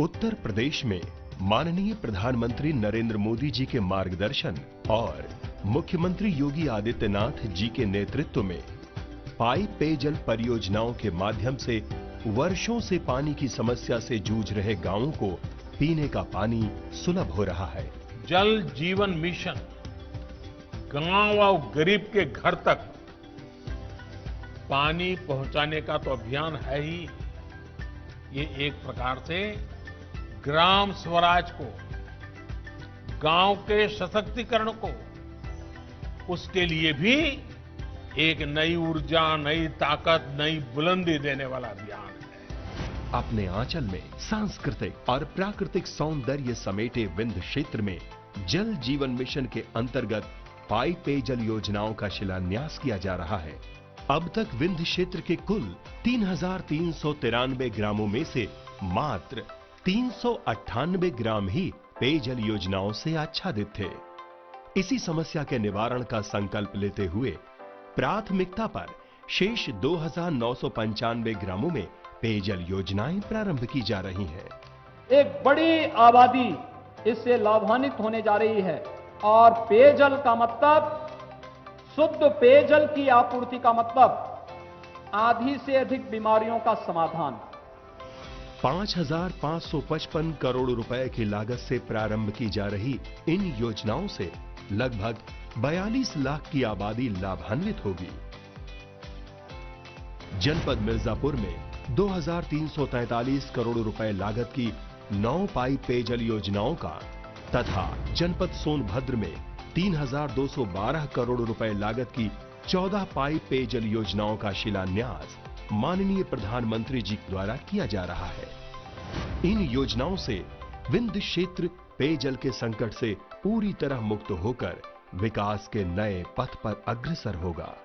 उत्तर प्रदेश में माननीय प्रधानमंत्री नरेंद्र मोदी जी के मार्गदर्शन और मुख्यमंत्री योगी आदित्यनाथ जी के नेतृत्व में पाइप पेयजल परियोजनाओं के माध्यम से वर्षों से पानी की समस्या से जूझ रहे गांवों को पीने का पानी सुलभ हो रहा है। जल जीवन मिशन गांव और गरीब के घर तक पानी पहुंचाने का तो अभियान है ही। ये एक प्रकार से ग्राम स्वराज को, गांव के सशक्तिकरण को, उसके लिए भी एक नई ऊर्जा, नई ताकत, नई बुलंदी देने वाला अभियान है। अपने आंचल में सांस्कृतिक और प्राकृतिक सौंदर्य समेटे विंध्य क्षेत्र में जल जीवन मिशन के अंतर्गत पाइप पेयजल योजनाओं का शिलान्यास किया जा रहा है। अब तक विंध्य क्षेत्र के कुल 3,393 ग्रामों में से मात्र 398 ग्राम ही पेयजल योजनाओं से आच्छादित थे। इसी समस्या के निवारण का संकल्प लेते हुए प्राथमिकता पर शेष 2,995 ग्रामों में पेयजल योजनाएं प्रारंभ की जा रही हैं। एक बड़ी आबादी इससे लाभान्वित होने जा रही है और पेयजल का मतलब, शुद्ध पेयजल की आपूर्ति का मतलब आधी से अधिक बीमारियों का समाधान। 5,555 करोड़ रुपए की लागत से प्रारंभ की जा रही इन योजनाओं से लगभग 42 लाख की आबादी लाभान्वित होगी। जनपद मिर्जापुर में 2,343 करोड़ रुपए लागत की 9 पाइप पेयजल योजनाओं का तथा जनपद सोनभद्र में 3,212 करोड़ रुपए लागत की 14 पाइप पेयजल योजनाओं का शिलान्यास माननीय प्रधानमंत्री जी द्वारा किया जा रहा है। इन योजनाओं से विंध्य क्षेत्र पेयजल के संकट से पूरी तरह मुक्त होकर विकास के नए पथ पर अग्रसर होगा।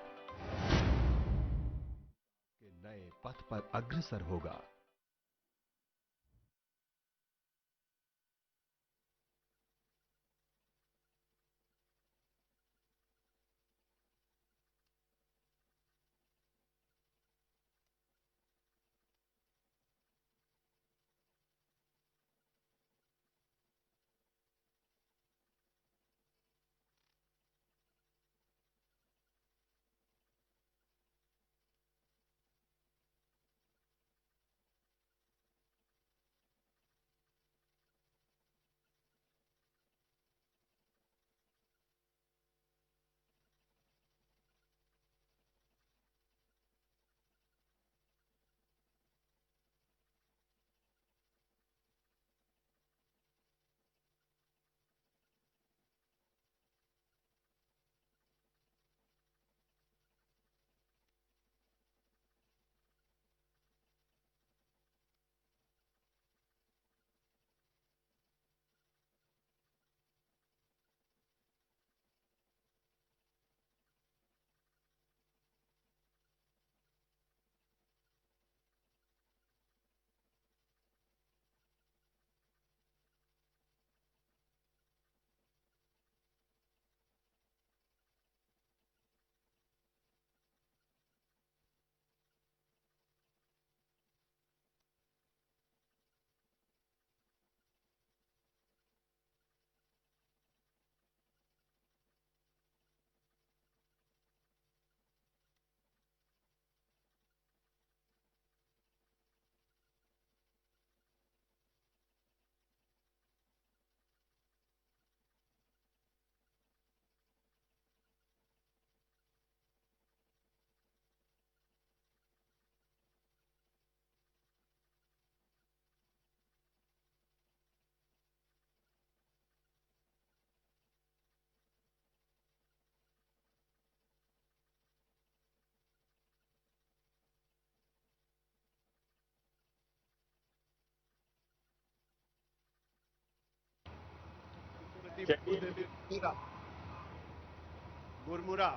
गुरमुरा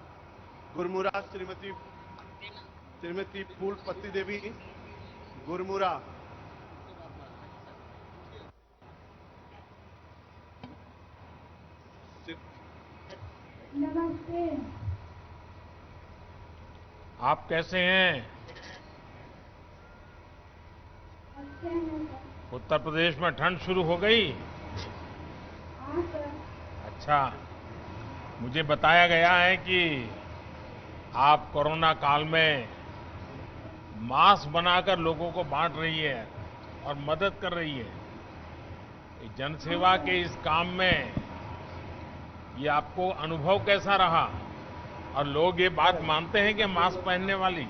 गुरमुरा श्रीमती फूलपति देवी गुरमुरा। नमस्ते। आप कैसे हैं? अच्छे हैं। उत्तर प्रदेश में ठंड शुरू हो गई। हाँ सर। अच्छा, मुझे बताया गया है कि आप कोरोना काल में मास्क बनाकर लोगों को बांट रही है और मदद कर रही है। इस जनसेवा के इस काम में ये आपको अनुभव कैसा रहा? और लोग ये बात मानते हैं कि मास्क पहनने वाली?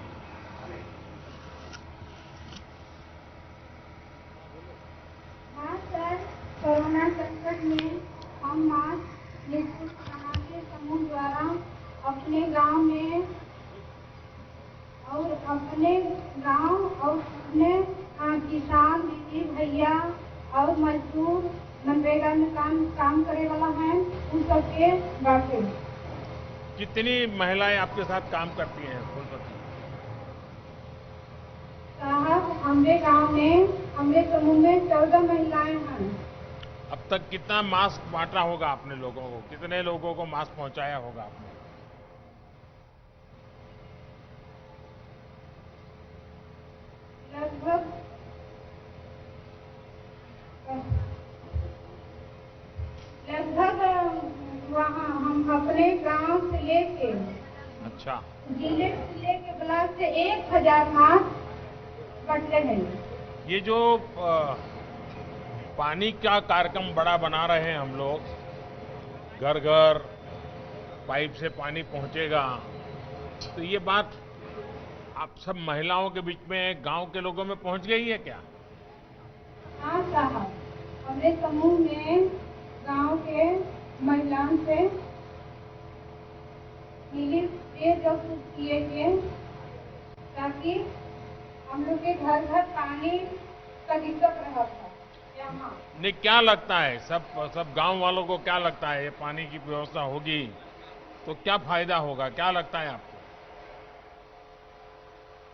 हाँ सर, कोरोना संकट में हम मास्क निःशुल्क बना के समूह द्वारा अपने गांव में और अपने किसान दीदी भैया और मजदूर मनरेगा में काम करे वाला है उन सबके बांटे। कितनी महिलाएं आपके साथ काम करती हैं फूलपति? साहब, हमारे गांव में हमारे समूह में 14 महिलाएं हैं। अब तक कितना मास्क बांटा होगा आपने लोगों को? कितने लोगों को मास्क पहुंचाया होगा आपने? लगभग वहाँ हम अपने गांव से लेके अच्छा, जिले से लेके ब्लॉक से 1000 मास्क बंटे हैं। ये जो पानी का कार्यक्रम बड़ा बना रहे हैं हम लोग, घर घर पाइप से पानी पहुंचेगा, तो ये बात आप सब महिलाओं के बीच में, गांव के लोगों में पहुंच गई है क्या? हाँ साहब, हमारे समूह में गांव के महिलाओं से मिली पेयजल किए गए ताकि हम लोग के घर घर पानी का दिक्कत रहा था यहाँ। नहीं, क्या लगता है सब गांव वालों को क्या लगता है, ये पानी की व्यवस्था होगी तो क्या फायदा होगा? क्या लगता है आपको?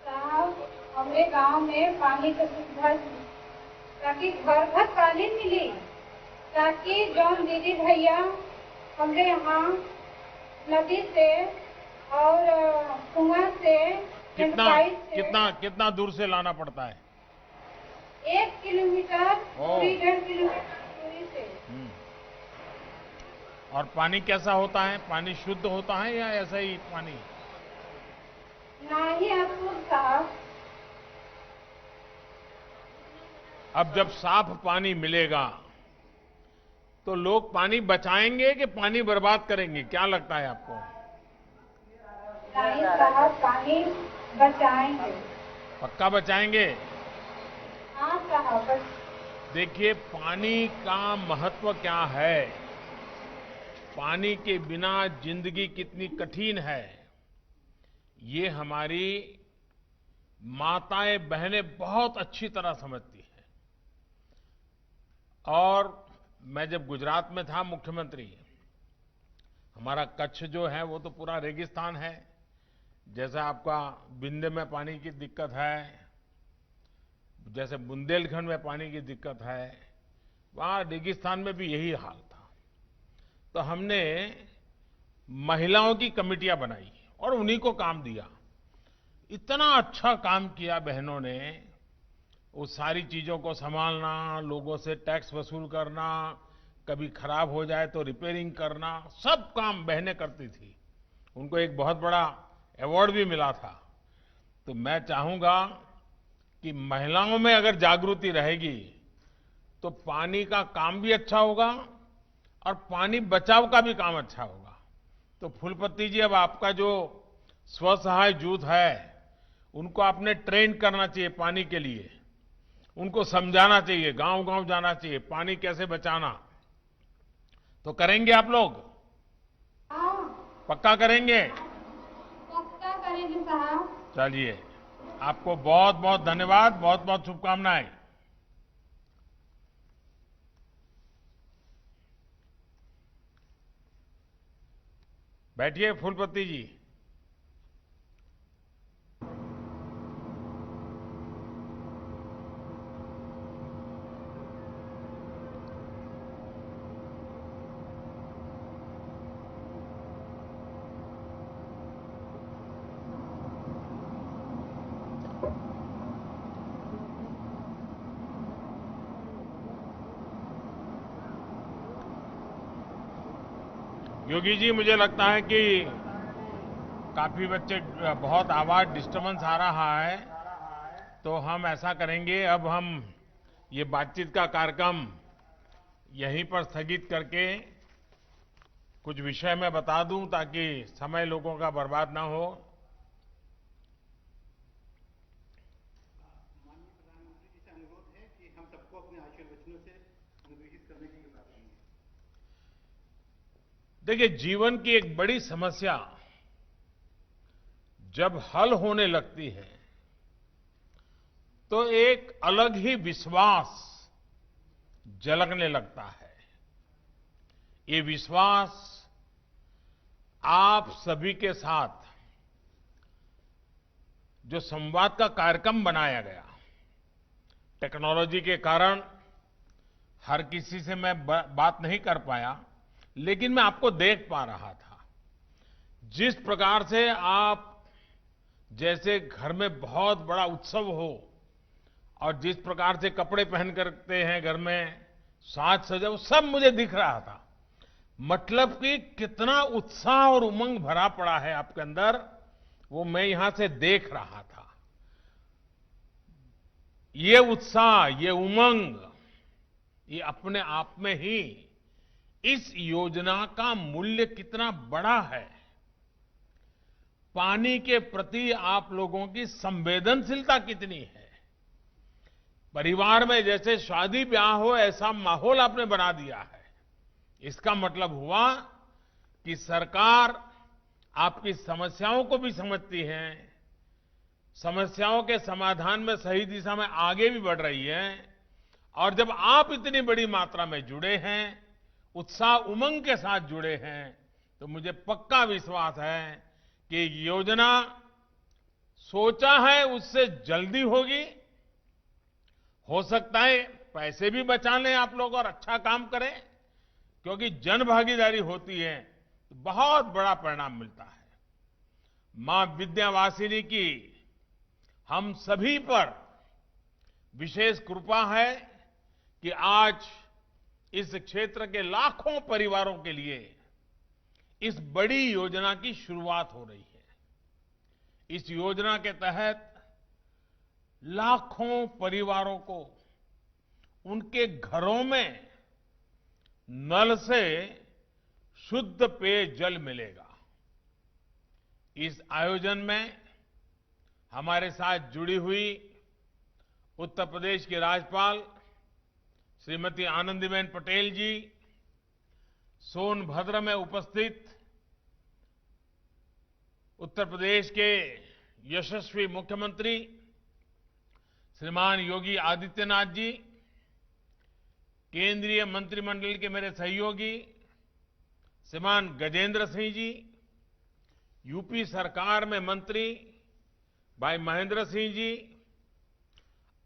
साहब, हमारे गांव में पानी का सुविधा ताकि घर घर पानी मिले, ताकि जो दीदी भैया हमारे यहाँ नदी से और कुआं से कितना पाइप से कितना दूर से लाना पड़ता है? 1 किलोमीटर दूरी, 1.5 किलोमीटर दूरी से। और पानी कैसा होता है? पानी शुद्ध होता है या ऐसा ही पानी? ना ही आपको साहब। अब जब साफ पानी मिलेगा तो लोग पानी बचाएंगे कि पानी बर्बाद करेंगे? क्या लगता है आपको? नहीं साहब, पानी बचाएंगे। पक्का बचाएंगे? हाँ साहब। देखिए, पानी का महत्व क्या है, पानी के बिना जिंदगी कितनी कठिन है, ये हमारी माताएं बहनें बहुत अच्छी तरह समझती हैं। और मैं जब गुजरात में था मुख्यमंत्री, हमारा कच्छ जो है वो तो पूरा रेगिस्तान है। जैसे आपका विंध्य में पानी की दिक्कत है, जैसे बुंदेलखंड में पानी की दिक्कत है, वहां रेगिस्तान में भी यही हाल था। तो हमने महिलाओं की कमेटियां बनाई और उन्हीं को काम दिया। इतना अच्छा काम किया बहनों ने, वो सारी चीजों को संभालना, लोगों से टैक्स वसूल करना, कभी खराब हो जाए तो रिपेयरिंग करना, सब काम बहनें करती थी। उनको एक बहुत बड़ा अवार्ड भी मिला था। तो मैं चाहूंगा कि महिलाओं में अगर जागृति रहेगी तो पानी का काम भी अच्छा होगा और पानी बचाव का भी काम अच्छा होगा। तो फूलपति जी, अब आपका जो स्वसहाय जूथ है उनको आपने ट्रेन करना चाहिए पानी के लिए, उनको समझाना चाहिए, गांव गांव जाना चाहिए, पानी कैसे बचाना। तो करेंगे आप लोग? हाँ, पक्का करेंगे? पक्का करेंगे साहब। चलिए, आपको बहुत बहुत धन्यवाद, बहुत बहुत शुभकामनाएं। बैठिए फूलपति जी। योगी जी, मुझे लगता है कि काफी बच्चे बहुत आवाज डिस्टरबेंस आ रहा है, तो हम ऐसा करेंगे, अब हम ये बातचीत का कार्यक्रम यहीं पर स्थगित करके कुछ विषय मैं बता दूं ताकि समय लोगों का बर्बाद ना हो। माननीय प्रधानमंत्री जी से अनुरोध है कि हम सबको अपने आशीर्वचनों से अनुग्रहित करने की बात करेंगे। देखिए, जीवन की एक बड़ी समस्या जब हल होने लगती है तो एक अलग ही विश्वास झलकने लगता है। ये विश्वास आप सभी के साथ जो संवाद का कार्यक्रम बनाया गया, टेक्नोलॉजी के कारण हर किसी से मैं बात नहीं कर पाया, लेकिन मैं आपको देख पा रहा था। जिस प्रकार से आप जैसे घर में बहुत बड़ा उत्सव हो और जिस प्रकार से कपड़े पहन करते हैं घर में, साज सजा, वो सब मुझे दिख रहा था। मतलब कि कितना उत्साह और उमंग भरा पड़ा है आपके अंदर, वो मैं यहां से देख रहा था। ये उत्साह, ये उमंग, ये अपने आप में ही इस योजना का मूल्य कितना बड़ा है। पानी के प्रति आप लोगों की संवेदनशीलता कितनी है। परिवार में जैसे शादी ब्याह हो ऐसा माहौल आपने बना दिया है। इसका मतलब हुआ कि सरकार आपकी समस्याओं को भी समझती है, समस्याओं के समाधान में सही दिशा में आगे भी बढ़ रही है। और जब आप इतनी बड़ी मात्रा में जुड़े हैं, उत्साह उमंग के साथ जुड़े हैं, तो मुझे पक्का विश्वास है कि योजना सोचा है उससे जल्दी होगी। हो सकता है पैसे भी बचा लें आप लोग और अच्छा काम करें, क्योंकि जन भागीदारी होती है तो बहुत बड़ा परिणाम मिलता है। मां विंध्यवासिनी की हम सभी पर विशेष कृपा है कि आज इस क्षेत्र के लाखों परिवारों के लिए इस बड़ी योजना की शुरुआत हो रही है। इस योजना के तहत लाखों परिवारों को उनके घरों में नल से शुद्ध पेयजल मिलेगा। इस आयोजन में हमारे साथ जुड़ी हुई उत्तर प्रदेश की राज्यपाल श्रीमती आनंदीबेन पटेल जी, सोनभद्र में उपस्थित उत्तर प्रदेश के यशस्वी मुख्यमंत्री श्रीमान योगी आदित्यनाथ जी, केंद्रीय मंत्रिमंडल के मेरे सहयोगी श्रीमान गजेंद्र सिंह जी, यूपी सरकार में मंत्री भाई महेंद्र सिंह जी,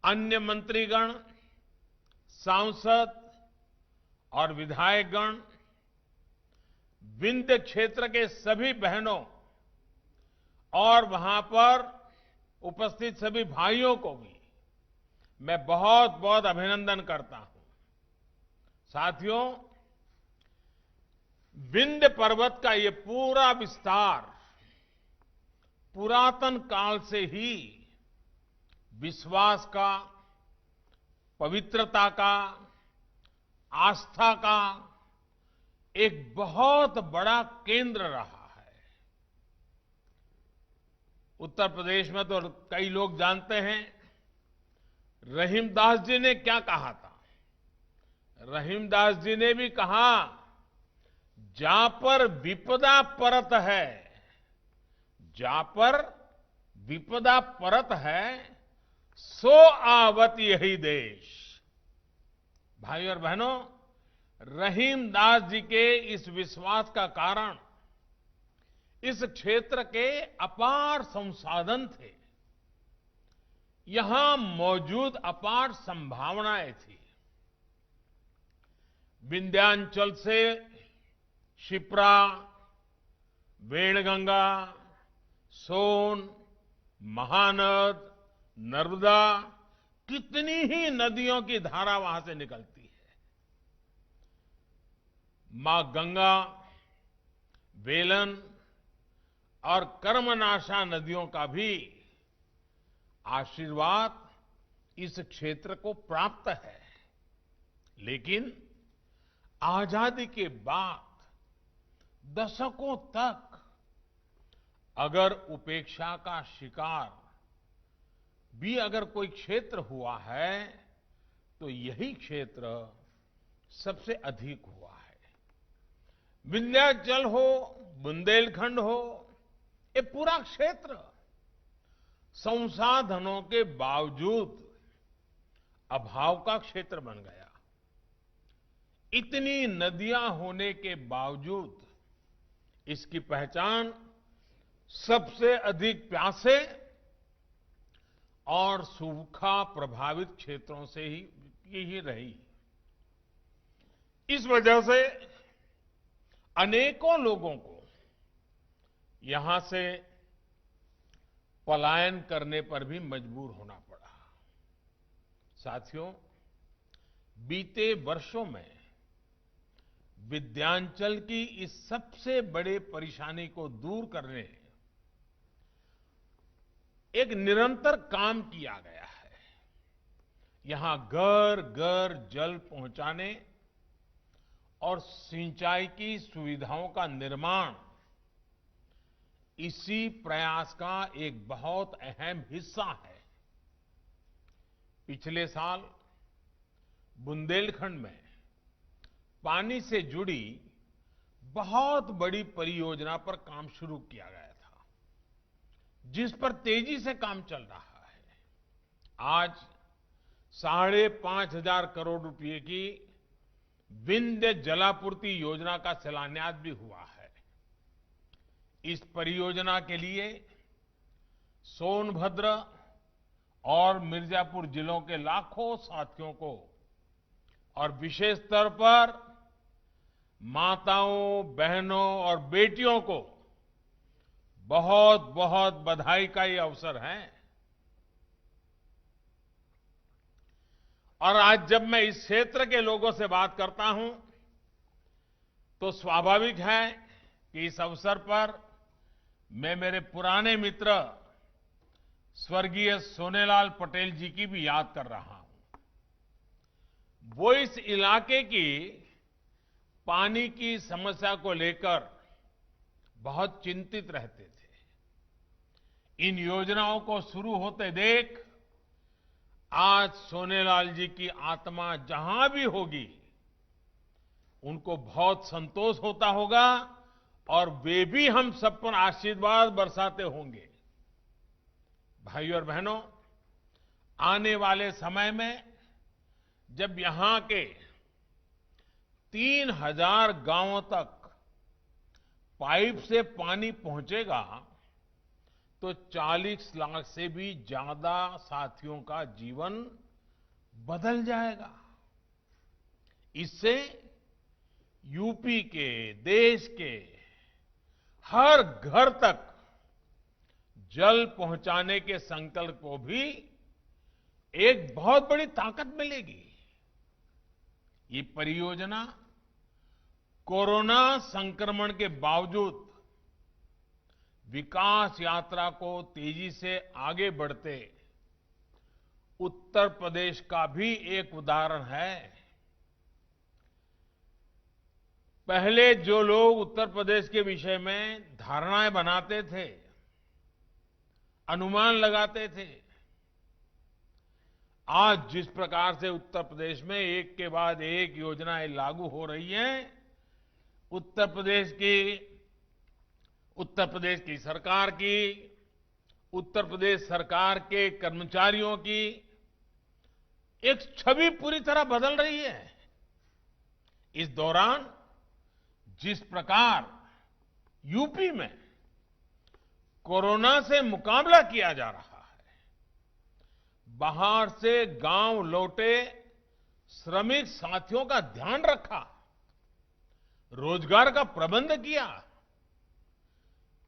अन्य मंत्रीगण, सांसद और विधायकगण, विंध्य क्षेत्र के सभी बहनों और वहां पर उपस्थित सभी भाइयों को भी मैं बहुत बहुत अभिनंदन करता हूं। साथियों, विंध्य पर्वत का ये पूरा विस्तार पुरातन काल से ही विश्वास का, पवित्रता का, आस्था का एक बहुत बड़ा केंद्र रहा है। उत्तर प्रदेश में तो कई लोग जानते हैं, रहीमदास जी ने क्या कहा था। रहीमदास जी ने भी कहा, जा पर विपदा परत है, जा पर विपदा परत है, सो आवत यही देश। भाई और बहनों, रहीमदास जी के इस विश्वास का कारण इस क्षेत्र के अपार संसाधन थे, यहां मौजूद अपार संभावनाएं थी। विंध्याचल से शिप्रा, वेणगंगा, सोन, महानद, नर्मदा, कितनी ही नदियों की धारा वहां से निकलती है। मां गंगा वेलन और कर्मनाशा नदियों का भी आशीर्वाद इस क्षेत्र को प्राप्त है। लेकिन आजादी के बाद दशकों तक अगर उपेक्षा का शिकार भी अगर कोई क्षेत्र हुआ है तो यही क्षेत्र सबसे अधिक हुआ है। विंध्याचल हो, बुंदेलखंड हो, ये पूरा क्षेत्र संसाधनों के बावजूद अभाव का क्षेत्र बन गया। इतनी नदियां होने के बावजूद इसकी पहचान सबसे अधिक प्यासे और सूखा प्रभावित क्षेत्रों से ही रही। इस वजह से अनेकों लोगों को यहां से पलायन करने पर भी मजबूर होना पड़ा। साथियों, बीते वर्षों में विंध्याचल की इस सबसे बड़े परेशानी को दूर करने एक निरंतर काम किया गया है। यहां घर घर जल पहुंचाने और सिंचाई की सुविधाओं का निर्माण इसी प्रयास का एक बहुत अहम हिस्सा है। पिछले साल बुंदेलखंड में पानी से जुड़ी बहुत बड़ी परियोजना पर काम शुरू किया गया था, जिस पर तेजी से काम चल रहा है। आज 5,500 करोड़ रुपए की विंध्य जलापूर्ति योजना का शिलान्यास भी हुआ है। इस परियोजना के लिए सोनभद्र और मिर्जापुर जिलों के लाखों साथियों को और विशेष स्तर पर माताओं, बहनों और बेटियों को बहुत बहुत बधाई का ये अवसर है। और आज जब मैं इस क्षेत्र के लोगों से बात करता हूं तो स्वाभाविक है कि इस अवसर पर मैं मेरे पुराने मित्र स्वर्गीय सोनेलाल पटेल जी की भी याद कर रहा हूं। वो इस इलाके की पानी की समस्या को लेकर बहुत चिंतित रहते थे। इन योजनाओं को शुरू होते देख आज सोनेलाल जी की आत्मा जहां भी होगी उनको बहुत संतोष होता होगा और वे भी हम सब पर आशीर्वाद बरसाते होंगे। भाइयों और बहनों, आने वाले समय में जब यहां के 3,000 गांवों तक पाइप से पानी पहुंचेगा तो 40 लाख से भी ज्यादा साथियों का जीवन बदल जाएगा। इससे यूपी के, देश के हर घर तक जल पहुंचाने के संकल्प को भी एक बहुत बड़ी ताकत मिलेगी। ये परियोजना कोरोना संक्रमण के बावजूद विकास यात्रा को तेजी से आगे बढ़ते उत्तर प्रदेश का भी एक उदाहरण है। पहले जो लोग उत्तर प्रदेश के विषय में धारणाएं बनाते थे, अनुमान लगाते थे, आज जिस प्रकार से उत्तर प्रदेश में एक के बाद एक योजनाएं लागू हो रही हैं, उत्तर प्रदेश की सरकार की, उत्तर प्रदेश सरकार के कर्मचारियों की एक छवि पूरी तरह बदल रही है। इस दौरान जिस प्रकार यूपी में कोरोना से मुकाबला किया जा रहा है, बाहर से गांव लौटे श्रमिक साथियों का ध्यान रखा, रोजगार का प्रबंध किया,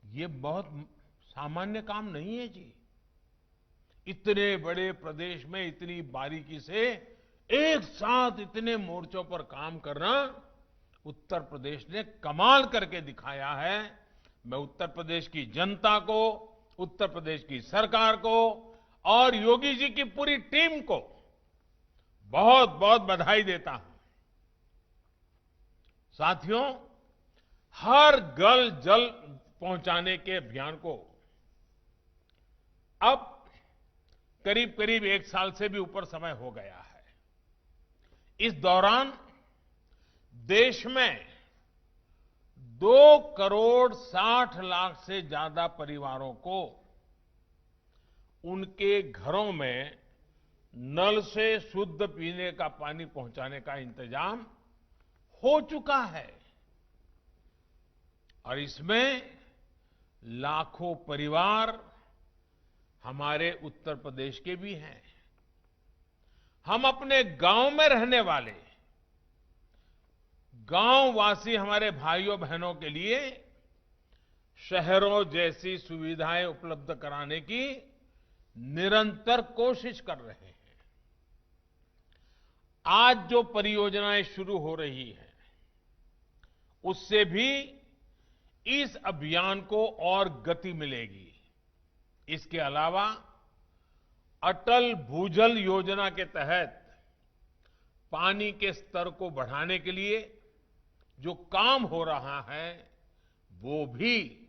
ये बहुत सामान्य काम नहीं है जी। इतने बड़े प्रदेश में इतनी बारीकी से एक साथ इतने मोर्चों पर काम करना उत्तर प्रदेश ने कमाल करके दिखाया है। मैं उत्तर प्रदेश की जनता को, उत्तर प्रदेश की सरकार को और योगी जी की पूरी टीम को बहुत बहुत बधाई देता हूं। साथियों, हर घर जल पहुंचाने के अभियान को अब करीब करीब 1 साल से भी ऊपर समय हो गया है। इस दौरान देश में 2,60,00,000 से ज्यादा परिवारों को उनके घरों में नल से शुद्ध पीने का पानी पहुंचाने का इंतजाम हो चुका है और इसमें लाखों परिवार हमारे उत्तर प्रदेश के भी हैं। हम अपने गांव में रहने वाले गांववासी हमारे भाइयों बहनों के लिए शहरों जैसी सुविधाएं उपलब्ध कराने की निरंतर कोशिश कर रहे हैं। आज जो परियोजनाएं शुरू हो रही हैं, उससे भी इस अभियान को और गति मिलेगी। इसके अलावा अटल भूजल योजना के तहत पानी के स्तर को बढ़ाने के लिए जो काम हो रहा है, वो भी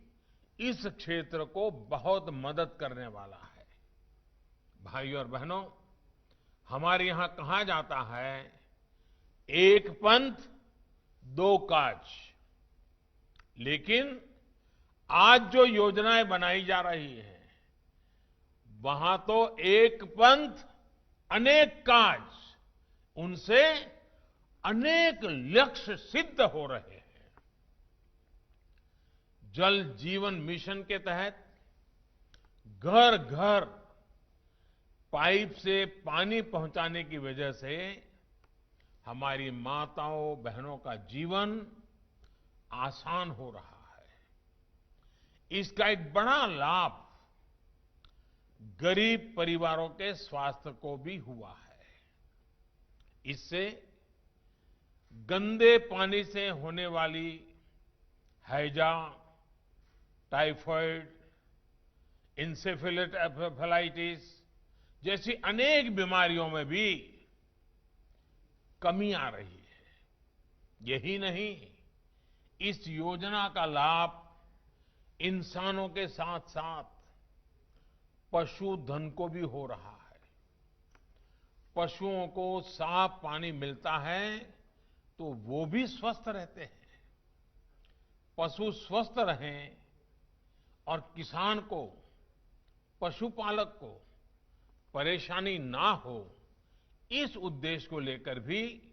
इस क्षेत्र को बहुत मदद करने वाला है। भाइयों और बहनों, हमारे यहां कहा जाता है, एक पंथ दो काज। लेकिन आज जो योजनाएं बनाई जा रही हैं, वहां तो एक पंथ अनेक काज, उनसे अनेक लक्ष्य सिद्ध हो रहे हैं। जल जीवन मिशन के तहत घर घर पाइप से पानी पहुंचाने की वजह से हमारी माताओं बहनों का जीवन आसान हो रहा है। इसका एक बड़ा लाभ गरीब परिवारों के स्वास्थ्य को भी हुआ है। इससे गंदे पानी से होने वाली हैजा, टाइफाइड, इंसेफेलाइटिस जैसी अनेक बीमारियों में भी कमी आ रही है। यही नहीं, इस योजना का लाभ इंसानों के साथ साथ पशुधन को भी हो रहा है। पशुओं को साफ पानी मिलता है तो वो भी स्वस्थ रहते हैं। पशु स्वस्थ रहें और किसान को, पशुपालक को परेशानी ना हो, इस उद्देश्य को लेकर भी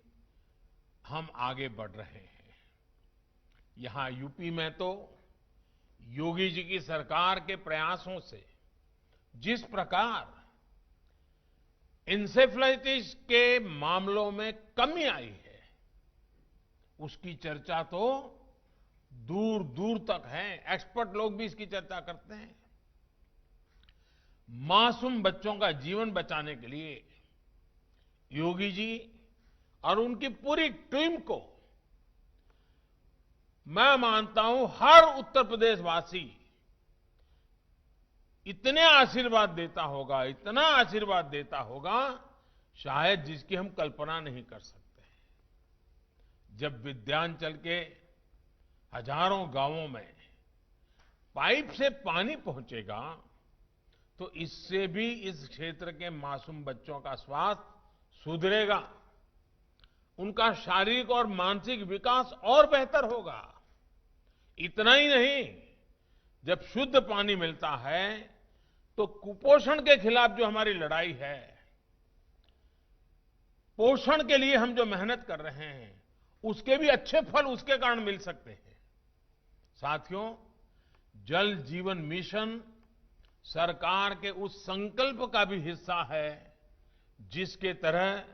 हम आगे बढ़ रहे हैं। यहां यूपी में तो योगी जी की सरकार के प्रयासों से जिस प्रकार इंसेफ्लाइटिस के मामलों में कमी आई है, उसकी चर्चा तो दूर दूर तक है। एक्सपर्ट लोग भी इसकी चर्चा करते हैं। मासूम बच्चों का जीवन बचाने के लिए योगी जी और उनकी पूरी टीम को मैं मानता हूं हर उत्तर प्रदेश वासी इतने आशीर्वाद देता होगा, इतना आशीर्वाद देता होगा, शायद जिसकी हम कल्पना नहीं कर सकते। जब विंध्याचल के हजारों गांवों में पाइप से पानी पहुंचेगा, तो इससे भी इस क्षेत्र के मासूम बच्चों का स्वास्थ्य सुधरेगा, उनका शारीरिक और मानसिक विकास और बेहतर होगा। इतना ही नहीं, जब शुद्ध पानी मिलता है तो कुपोषण के खिलाफ जो हमारी लड़ाई है, पोषण के लिए हम जो मेहनत कर रहे हैं, उसके भी अच्छे फल उसके कारण मिल सकते हैं। साथियों, जल जीवन मिशन सरकार के उस संकल्प का भी हिस्सा है जिसके तहत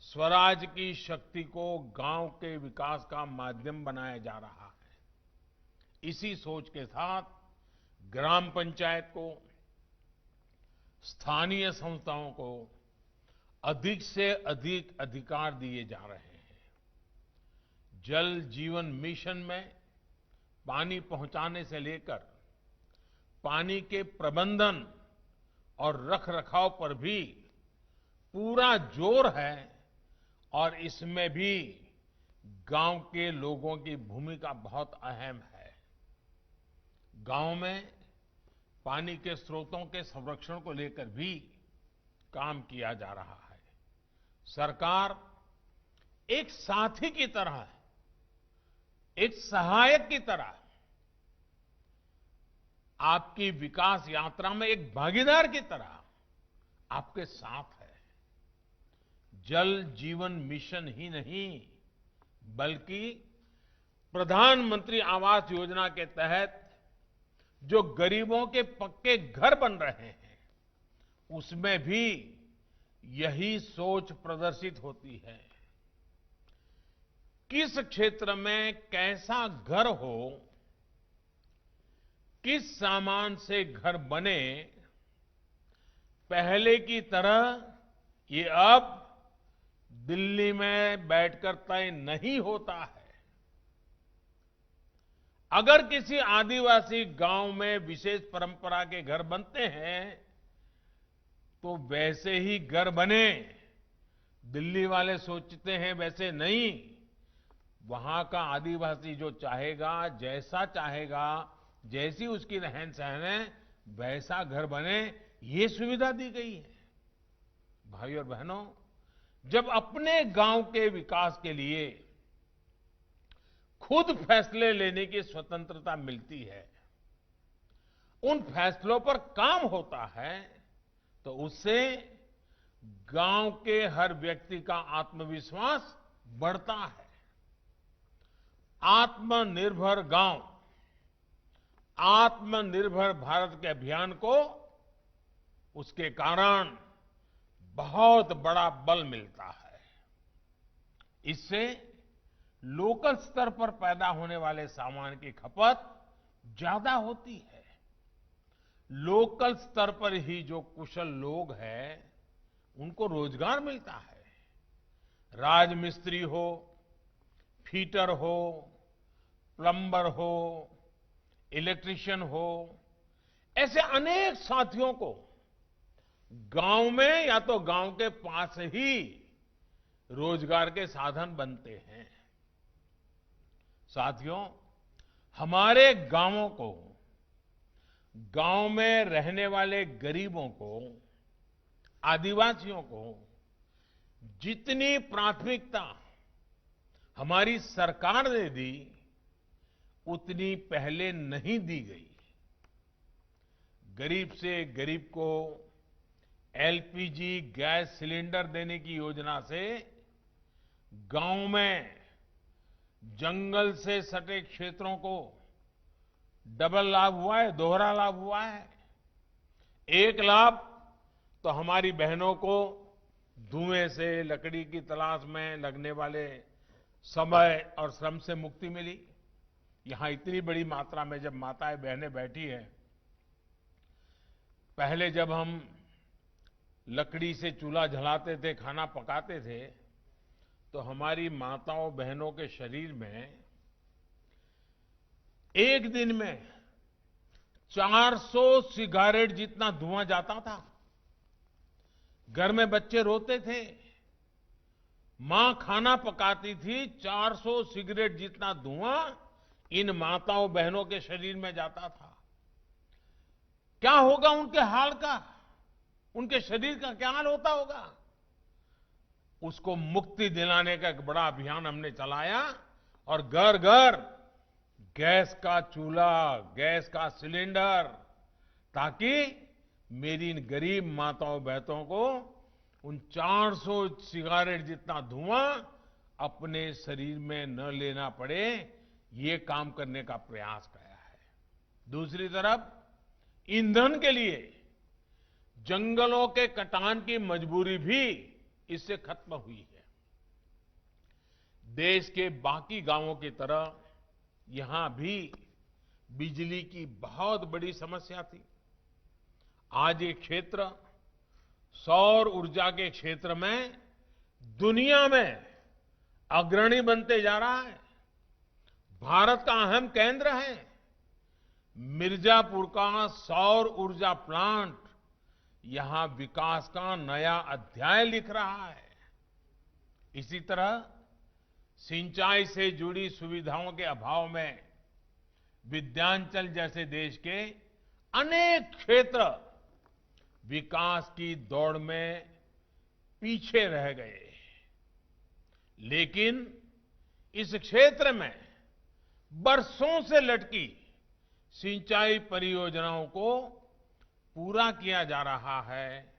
स्वराज की शक्ति को गांव के विकास का माध्यम बनाया जा रहा है। इसी सोच के साथ ग्राम पंचायत को, स्थानीय संस्थाओं को अधिक से अधिक अधिकार दिए जा रहे हैं। जल जीवन मिशन में पानी पहुंचाने से लेकर पानी के प्रबंधन और रखरखाव पर भी पूरा जोर है और इसमें भी गांव के लोगों की भूमिका बहुत अहम है। गांव में पानी के स्रोतों के संरक्षण को लेकर भी काम किया जा रहा है। सरकार एक साथी की तरह, एक सहायक की तरह आपकी विकास यात्रा में एक भागीदार की तरह आपके साथ है। जल जीवन मिशन ही नहीं बल्कि प्रधानमंत्री आवास योजना के तहत जो गरीबों के पक्के घर बन रहे हैं उसमें भी यही सोच प्रदर्शित होती है। किस क्षेत्र में कैसा घर हो, किस सामान से घर बने, पहले की तरह ये अब दिल्ली में बैठकर तय नहीं होता है। अगर किसी आदिवासी गांव में विशेष परंपरा के घर बनते हैं तो वैसे ही घर बने। दिल्ली वाले सोचते हैं वैसे नहीं। वहां का आदिवासी जो चाहेगा, जैसा चाहेगा, जैसी उसकी रहन सहन है वैसा घर बने, ये सुविधा दी गई है। भाई और बहनों, जब अपने गांव के विकास के लिए खुद फैसले लेने की स्वतंत्रता मिलती है, उन फैसलों पर काम होता है, तो उससे गांव के हर व्यक्ति का आत्मविश्वास बढ़ता है। आत्मनिर्भर गांव, आत्मनिर्भर भारत के अभियान को उसके कारण बहुत बड़ा बल मिलता है। इससे लोकल स्तर पर पैदा होने वाले सामान की खपत ज्यादा होती है। लोकल स्तर पर ही जो कुशल लोग हैं उनको रोजगार मिलता है। राजमिस्त्री हो, फीटर हो, प्लम्बर हो, इलेक्ट्रिशियन हो, ऐसे अनेक साथियों को गांव में या तो गांव के पास ही रोजगार के साधन बनते हैं। साथियों, हमारे गांवों को, गांव में रहने वाले गरीबों को, आदिवासियों को जितनी प्राथमिकता हमारी सरकार ने दी उतनी पहले नहीं दी गई। गरीब से गरीब को एलपीजी गैस सिलेंडर देने की योजना से गांव में जंगल से सटे क्षेत्रों को डबल लाभ हुआ है, दोहरा लाभ हुआ है। एक लाभ तो हमारी बहनों को धुएं से, लकड़ी की तलाश में लगने वाले समय और श्रम से मुक्ति मिली। यहां इतनी बड़ी मात्रा में जब माताएं बहनें बैठी हैं, पहले जब हम लकड़ी से चूल्हा जलाते थे, खाना पकाते थे, तो हमारी माताओं बहनों के शरीर में एक दिन में 400 सिगारेट जितना धुआं जाता था। घर में बच्चे रोते थे, मां खाना पकाती थी, 400 सिगरेट जितना धुआं इन माताओं बहनों के शरीर में जाता था। क्या होगा उनके हाल का, उनके शरीर का क्या हाल होता होगा? उसको मुक्ति दिलाने का एक बड़ा अभियान हमने चलाया और घर घर गैस का चूल्हा, गैस का सिलेंडर, ताकि मेरी इन गरीब माताओं बहनों को उन 400 सिगारेट जितना धुआं अपने शरीर में न लेना पड़े, ये काम करने का प्रयास किया है। दूसरी तरफ ईंधन के लिए जंगलों के कटान की मजबूरी भी इससे खत्म हुई है। देश के बाकी गांवों की तरह यहां भी बिजली की बहुत बड़ी समस्या थी। आज ये क्षेत्र सौर ऊर्जा के क्षेत्र में दुनिया में अग्रणी बनते जा रहा है। भारत का अहम केंद्र है। मिर्जापुर का सौर ऊर्जा प्लांट यहां विकास का नया अध्याय लिख रहा है। इसी तरह सिंचाई से जुड़ी सुविधाओं के अभाव में विंध्याचल जैसे देश के अनेक क्षेत्र विकास की दौड़ में पीछे रह गए। लेकिन इस क्षेत्र में बरसों से लटकी सिंचाई परियोजनाओं को पूरा किया जा रहा है।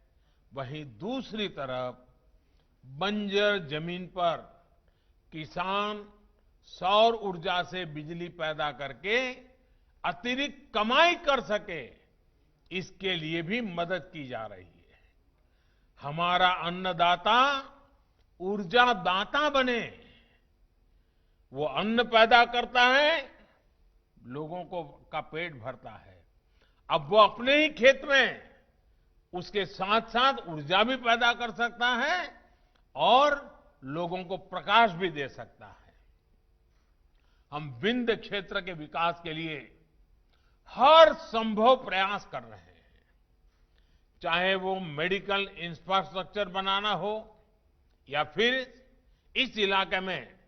वहीं दूसरी तरफ बंजर जमीन पर किसान सौर ऊर्जा से बिजली पैदा करके अतिरिक्त कमाई कर सके, इसके लिए भी मदद की जा रही है। हमारा अन्नदाता ऊर्जा दाता बने। वो अन्न पैदा करता है, लोगों को का पेट भरता है। अब वो अपने ही खेत में उसके साथ साथ ऊर्जा भी पैदा कर सकता है और लोगों को प्रकाश भी दे सकता है। हम विंध्य क्षेत्र के विकास के लिए हर संभव प्रयास कर रहे हैं। चाहे वो मेडिकल इंफ्रास्ट्रक्चर बनाना हो या फिर इस इलाके में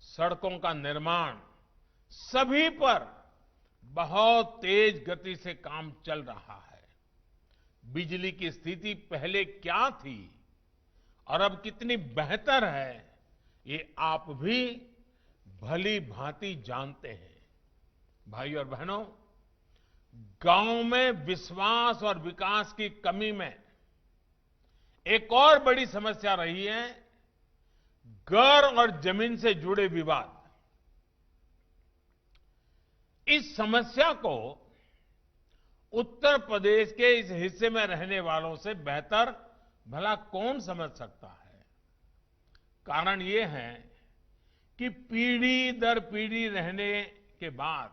सड़कों का निर्माण, सभी पर बहुत तेज गति से काम चल रहा है। बिजली की स्थिति पहले क्या थी और अब कितनी बेहतर है, ये आप भी भली भांति जानते हैं। भाई और बहनों, गांव में विश्वास और विकास की कमी में एक और बड़ी समस्या रही है, घर और जमीन से जुड़े विवाद। इस समस्या को उत्तर प्रदेश के इस हिस्से में रहने वालों से बेहतर भला कौन समझ सकता है। कारण ये है कि पीढ़ी दर पीढ़ी रहने के बाद,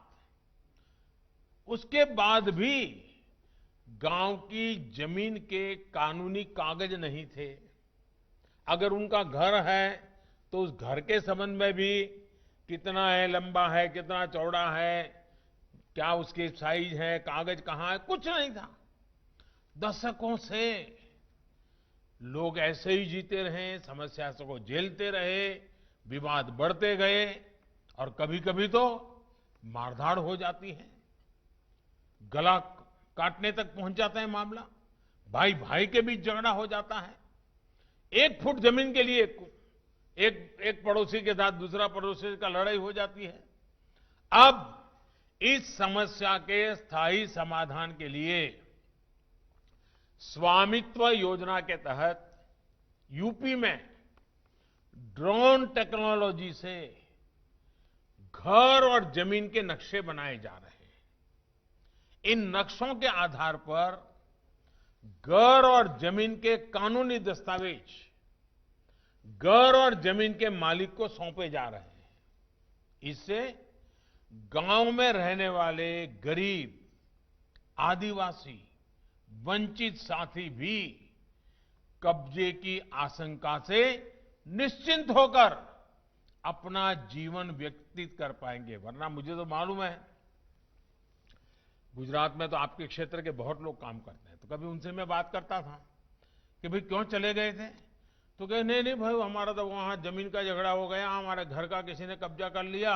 उसके बाद भी गांव की जमीन के कानूनी कागज नहीं थे। अगर उनका घर है तो उस घर के संबंध में भी कितना है, लंबा है, कितना चौड़ा है, क्या उसकी साइज है, कागज कहां है, कुछ नहीं था। दशकों से लोग ऐसे ही जीते रहे, समस्या को झेलते रहे, विवाद बढ़ते गए और कभी कभी तो मारधाड़ हो जाती है, गला काटने तक पहुंच जाता है मामला। भाई भाई के बीच झगड़ा हो जाता है। 1 फुट जमीन के लिए एक पड़ोसी के साथ दूसरा पड़ोसी का लड़ाई हो जाती है। अब इस समस्या के स्थायी समाधान के लिए स्वामित्व योजना के तहत यूपी में ड्रोन टेक्नोलॉजी से घर और जमीन के नक्शे बनाए जा रहे हैं। इन नक्शों के आधार पर घर और जमीन के कानूनी दस्तावेज घर और जमीन के मालिक को सौंपे जा रहे हैं। इससे गांव में रहने वाले गरीब, आदिवासी, वंचित साथी भी कब्जे की आशंका से निश्चिंत होकर अपना जीवन व्यतीत कर पाएंगे। वरना मुझे तो मालूम है, गुजरात में तो आपके क्षेत्र के बहुत लोग काम करते हैं, तो कभी उनसे मैं बात करता था कि भाई क्यों चले गए थे, तो कहे नहीं नहीं भाई, हमारा तो वहां जमीन का झगड़ा हो गया, हमारे घर का किसी ने कब्जा कर लिया,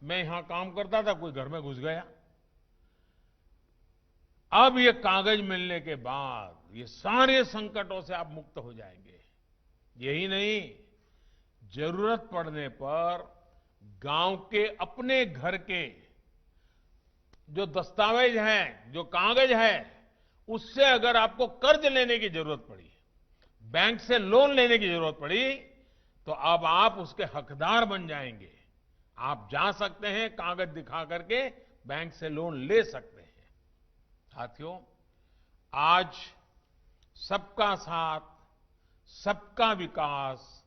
मैं यहां काम करता था, कोई घर में घुस गया। अब ये कागज मिलने के बाद ये सारे संकटों से आप मुक्त हो जाएंगे। यही नहीं, जरूरत पड़ने पर गांव के अपने घर के जो दस्तावेज हैं, जो कागज है, उससे अगर आपको कर्ज लेने की जरूरत पड़ी, बैंक से लोन लेने की जरूरत पड़ी, तो अब आप उसके हकदार बन जाएंगे। आप जा सकते हैं, कागज दिखा करके बैंक से लोन ले सकते हैं। साथियों, आज सबका साथ, सबका विकास,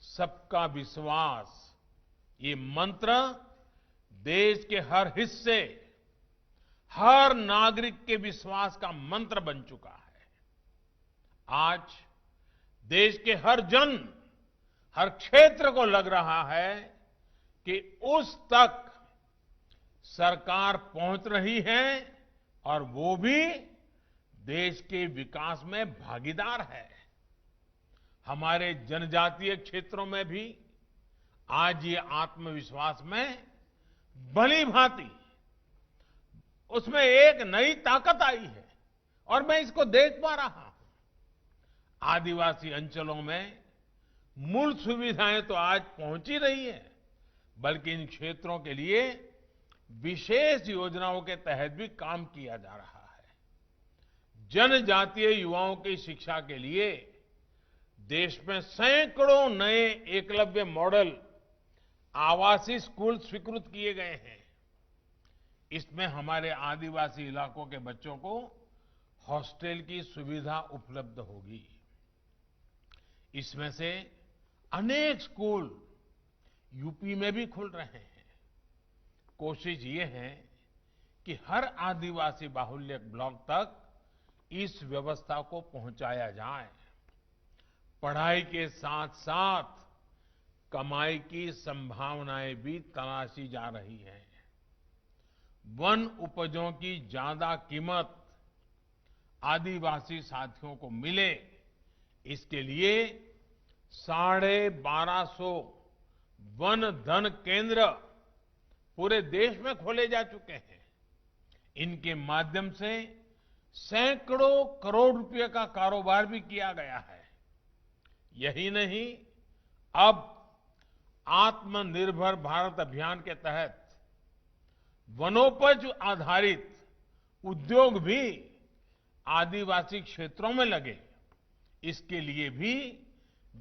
सबका विश्वास, ये मंत्र देश के हर हिस्से, हर नागरिक के विश्वास का मंत्र बन चुका है। आज देश के हर जन, हर क्षेत्र को लग रहा है कि उस तक सरकार पहुंच रही है और वो भी देश के विकास में भागीदार है। हमारे जनजातीय क्षेत्रों में भी आज ये आत्मविश्वास में भली भांति उसमें एक नई ताकत आई है और मैं इसको देख पा रहा हूं। आदिवासी अंचलों में मूल सुविधाएं तो आज पहुंच ही रही है, बल्कि इन क्षेत्रों के लिए विशेष योजनाओं के तहत भी काम किया जा रहा है। जनजातीय युवाओं की शिक्षा के लिए देश में सैकड़ों नए एकलव्य मॉडल आवासीय स्कूल स्वीकृत किए गए हैं। इसमें हमारे आदिवासी इलाकों के बच्चों को हॉस्टल की सुविधा उपलब्ध होगी। इसमें से अनेक स्कूल यूपी में भी खुल रहे हैं। कोशिश ये है कि हर आदिवासी बाहुल्य ब्लॉक तक इस व्यवस्था को पहुंचाया जाए। पढ़ाई के साथ साथ कमाई की संभावनाएं भी तलाशी जा रही हैं। वन उपजों की ज्यादा कीमत आदिवासी साथियों को मिले, इसके लिए 1250 वन धन केंद्र पूरे देश में खोले जा चुके हैं। इनके माध्यम से सैकड़ों करोड़ रुपए का कारोबार भी किया गया है। यही नहीं, अब आत्मनिर्भर भारत अभियान के तहत वनोपज आधारित उद्योग भी आदिवासी क्षेत्रों में लगे, इसके लिए भी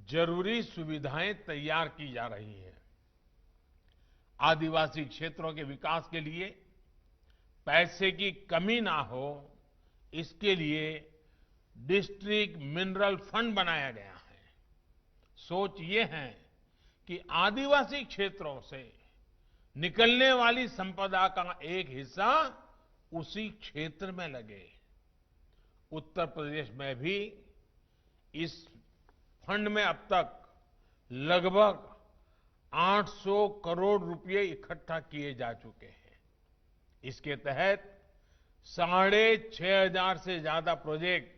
जरूरी सुविधाएं तैयार की जा रही हैं। आदिवासी क्षेत्रों के विकास के लिए पैसे की कमी ना हो, इसके लिए डिस्ट्रिक्ट मिनरल फंड बनाया गया है। सोच ये है कि आदिवासी क्षेत्रों से निकलने वाली संपदा का एक हिस्सा उसी क्षेत्र में लगे। उत्तर प्रदेश में भी इस फंड में अब तक लगभग 800 करोड़ रुपए इकट्ठा किए जा चुके हैं। इसके तहत 6,500 से ज्यादा प्रोजेक्ट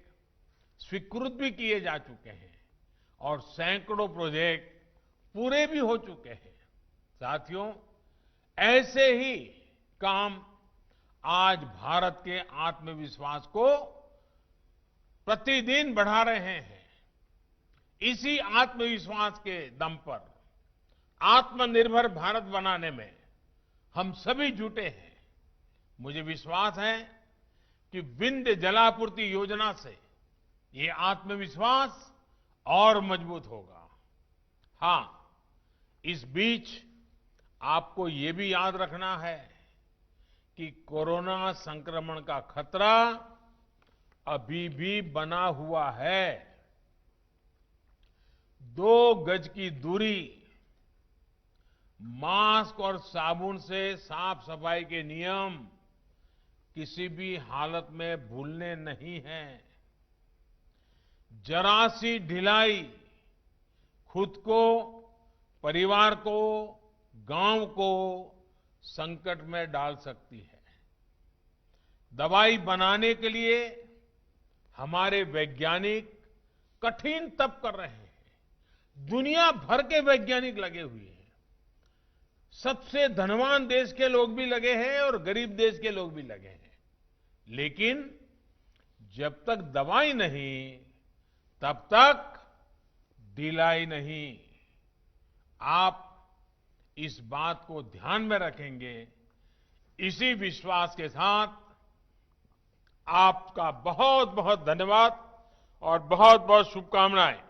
स्वीकृत भी किए जा चुके हैं और सैकड़ों प्रोजेक्ट पूरे भी हो चुके हैं। साथियों, ऐसे ही काम आज भारत के आत्मविश्वास को प्रतिदिन बढ़ा रहे हैं। इसी आत्मविश्वास के दम पर आत्मनिर्भर भारत बनाने में हम सभी जुटे हैं। मुझे विश्वास है कि विंध्य जलापूर्ति योजना से ये आत्मविश्वास और मजबूत होगा। हां, इस बीच आपको ये भी याद रखना है कि कोरोना संक्रमण का खतरा अभी भी बना हुआ है। 2 गज की दूरी, मास्क और साबुन से साफ सफाई के नियम किसी भी हालत में भूलने नहीं हैं। जरा सी ढिलाई खुद को, परिवार को, गांव को संकट में डाल सकती है। दवाई बनाने के लिए हमारे वैज्ञानिक कठिन तप कर रहे हैं। दुनिया भर के वैज्ञानिक लगे हुए हैं। सबसे धनवान देश के लोग भी लगे हैं और गरीब देश के लोग भी लगे हैं। लेकिन जब तक दवाई नहीं, तब तक ढिलाई नहीं। आप इस बात को ध्यान में रखेंगे। इसी विश्वास के साथ आपका बहुत बहुत धन्यवाद और बहुत बहुत शुभकामनाएं।